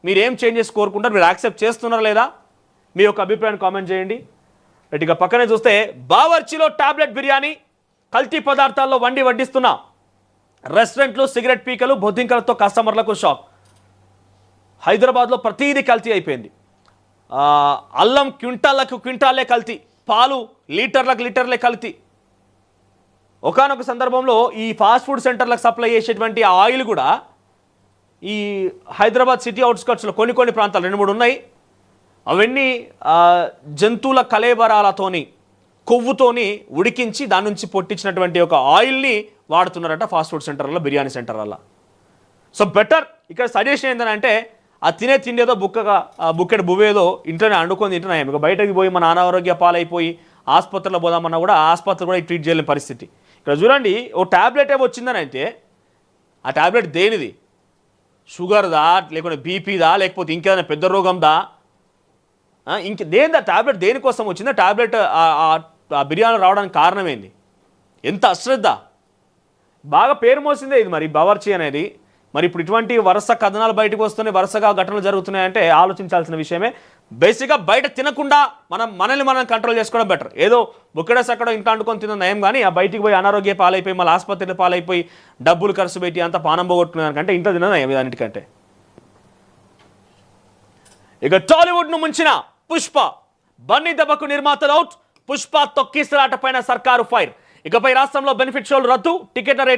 మీరు ఏం చేంజెస్ కోరుకుంటారు, మీరు యాక్సెప్ట్ చేస్తున్నారా లేదా, మీ యొక్క అభిప్రాయాన్ని కామెంట్ చేయండి. ఇక పక్కనే చూస్తే బావర్చిలో టాబ్లెట్ బిర్యానీ, కల్తీ పదార్థాల్లో వడ్డిస్తున్న రెస్టారెంట్లు, సిగరెట్ పీకలు, బొద్దింకలతో కస్టమర్లకు షాక్. హైదరాబాద్లో ప్రతీది కల్తీ అయిపోయింది. అల్లం క్వింటాలే కల్తీ, పాలు లీటర్లే కల్తీ. ఒకానొక సందర్భంలో ఈ ఫాస్ట్ ఫుడ్ సెంటర్లకు సప్లై చేసేటువంటి ఆయిల్ కూడా ఈ హైదరాబాద్ సిటీ అవుట్స్కట్స్లో కొన్ని ప్రాంతాలు 2-3 ఉన్నాయి. అవన్నీ జంతువుల కళేబరాలతోని, కొవ్వుతోని ఉడికించి దాని నుంచి పొట్టించినటువంటి ఒక ఆయిల్ని వాడుతున్నారట ఫాస్ట్ ఫుడ్ సెంటర్లలో, బిర్యానీ సెంటర్లలో. సో బెటర్ ఇక్కడ సజెషన్ ఏంటంటే ఆ తినే తిండేదో బుక్కెడు బువ్వేదో ఇంట్లోనే అండుకొని తింటున్నాయి. ఇక బయటకు పోయి మన అనారోగ్య పాలైపోయి ఆసుపత్రిలో పోదామన్నా కూడా ఆసుపత్రి కూడా ట్రీట్ చేయలేని పరిస్థితి. ఇక్కడ చూడండి, ఓ ట్యాబ్లెట్ ఏమో వచ్చిందని అయితే ఆ ట్యాబ్లెట్ దేనిది, షుగర్దా, లేకుంటే బీపీదా, లేకపోతే ఇంకేదైనా పెద్ద రోగందా, దేనిదా ట్యాబ్లెట్, దేనికోసం వచ్చిందా ట్యాబ్లెట్, ఆ బిర్యానీ రావడానికి కారణం ఏంది, ఎంత అశ్రద్ధ. బాగా పేరు మోసిందే ఇది మరి బావర్చి అనేది. మరి ఇప్పుడు ఇటువంటి వరుస కథనాలు బయటకు వస్తున్నాయి, వరుసగా ఘటనలు జరుగుతున్నాయంటే ఆలోచించాల్సిన విషయమే. బేసిక్గా బయట తినకుండా మనల్ని కంట్రోల్ చేసుకోవడం బెటర్. ఏదో బుక్కడేసక్కడ ఇంట్లో అండుకొని తిన్న నయం, కానీ ఆ బయటికి పోయి అనారోగ్య పాలైపోయి మళ్ళీ ఆసుపత్రిలో పాలైపోయి డబ్బులు ఖర్చు పెట్టి అంత పానం పోగొట్టుకున్నారంటే ఇంట్లో తిన నయం దానికంటే. ఇక టాలీవుడ్ను ముంచిన పుష్ప, బన్నీ దెబ్బకు నిర్మాతలు అవుట్, పుష్ప తొక్కిసలాట పైన సర్కారు ఫైర్. ఇకపై రాష్ట్రంలో బెనిఫిట్ షోలు రద్దు, టికెట్ల రేట్లు